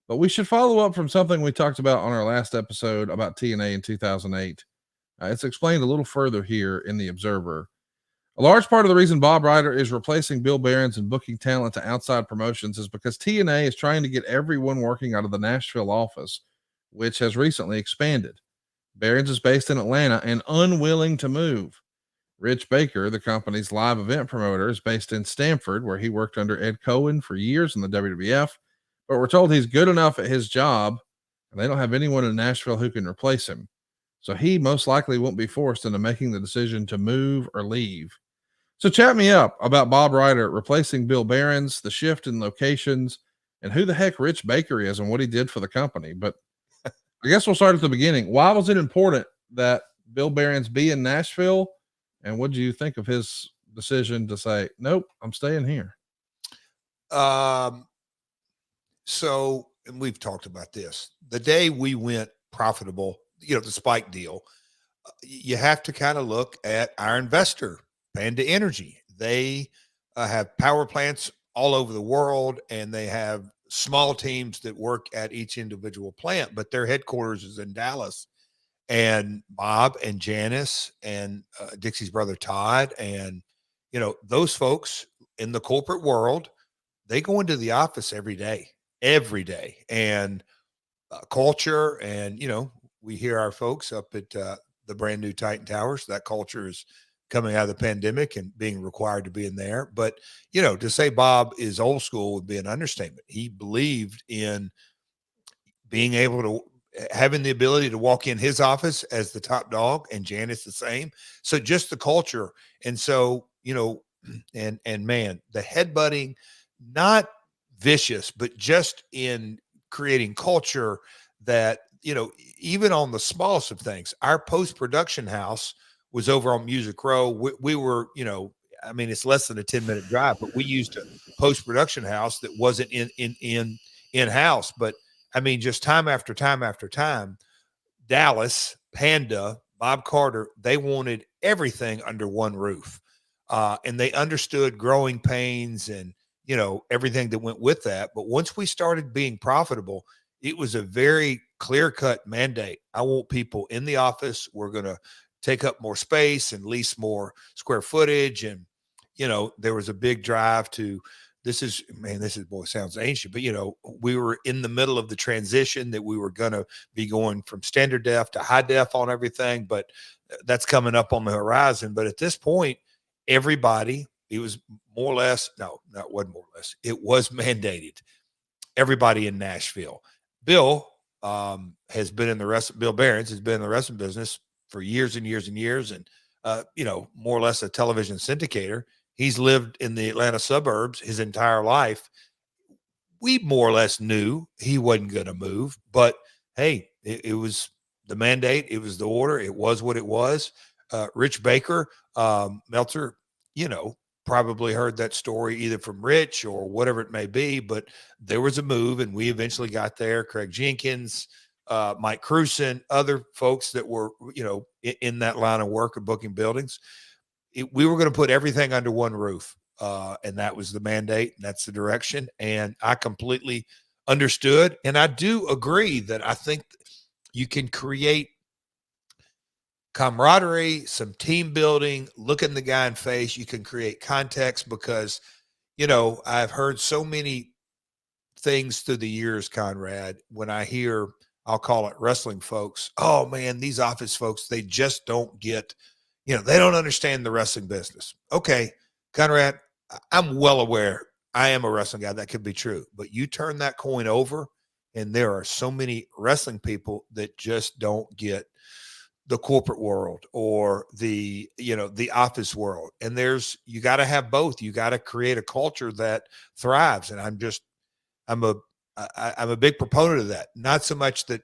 But we should follow up from something we talked about on our last episode about TNA in 2008. It's explained a little further here in The Observer. A large part of the reason Bob Ryder is replacing Bill Behrens and booking talent to outside promotions is because TNA is trying to get everyone working out of the Nashville office, which has recently expanded. Behrens is based in Atlanta and unwilling to move. Rich Baker, the company's live event promoter, is based in Stamford, where he worked under Ed Cohen for years in the WWF, but we're told he's good enough at his job, and they don't have anyone in Nashville who can replace him. So he most likely won't be forced into making the decision to move or leave. So chat me up about Bob Ryder replacing Bill Behrens, the shift in locations, and who the heck Rich Baker is and what he did for the company. But I guess we'll start at the beginning. Why was it important that Bill Behrens be in Nashville? And what do you think of his decision to say, nope, I'm staying here? So, and we've talked about this. The day we went profitable, the Spike deal, you have to kind of look at our investor, Panda Energy. They have power plants all over the world, and they have small teams that work at each individual plant, but their headquarters is in Dallas. And Bob and Janice and Dixie's brother Todd and those folks in the corporate world, they go into the office every day, and culture. And we hear our folks up at the brand new Titan Towers. That culture is coming out of the pandemic and being required to be in there. But to say Bob is old school would be an understatement. He believed in being able to having the ability to walk in his office as the top dog, and Janice the same. So just the culture. And so, and man, the headbutting, not vicious, but just in creating culture that, even on the smallest of things, our post-production house was over on Music Row. We were, it's less than a 10-minute drive, but we used a post-production house that wasn't in-house, but just time after time after time, Dallas, Panda, Bob Carter, they wanted everything under one roof. And they understood growing pains and, everything that went with that. But once we started being profitable, it was a very clear-cut mandate. I want people in the office. We're going to take up more space and lease more square footage. And, there was a big drive to boy, sounds ancient, but we were in the middle of the transition that we were going to be going from standard def to high def on everything, but that's coming up on the horizon. But at this point, everybody, it was more or less, no, it wasn't more or less. It was mandated. Everybody in Nashville. Bill has been in Bill Behrens has been in the wrestling business for years and years and years. And, more or less a television syndicator. He's lived in the Atlanta suburbs his entire life. We more or less knew he wasn't going to move, but hey, it was the mandate. It was the order. It was what it was. Rich Baker, Meltzer, probably heard that story either from Rich or whatever it may be, but there was a move and we eventually got there. Craig Jenkins, Mike Cruson, other folks that were, in that line of work of booking buildings. We were going to put everything under one roof. And that was the mandate. And that's the direction. And I completely understood. And I do agree that I think you can create camaraderie, some team building, looking the guy in the face. You can create context because, I've heard so many things through the years, Conrad, when I hear, I'll call it wrestling folks. Oh man, these office folks, they just don't get, they don't understand the wrestling business. Okay, Conrad, I'm well aware. I am a wrestling guy. That could be true. But you turn that coin over, and there are so many wrestling people that just don't get the corporate world or the office world. And you got to have both. You got to create a culture that thrives. And I'm a big proponent of that. Not so much that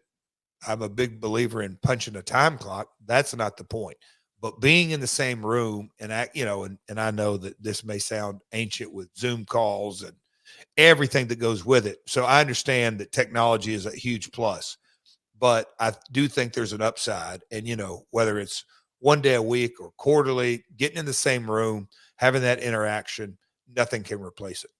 I'm a big believer in punching a time clock. That's not the point. But being in the same room and and I know that this may sound ancient with Zoom calls and everything that goes with it. So I understand that technology is a huge plus, but I do think there's an upside. And, whether it's one day a week or quarterly, getting in the same room, having that interaction, nothing can replace it.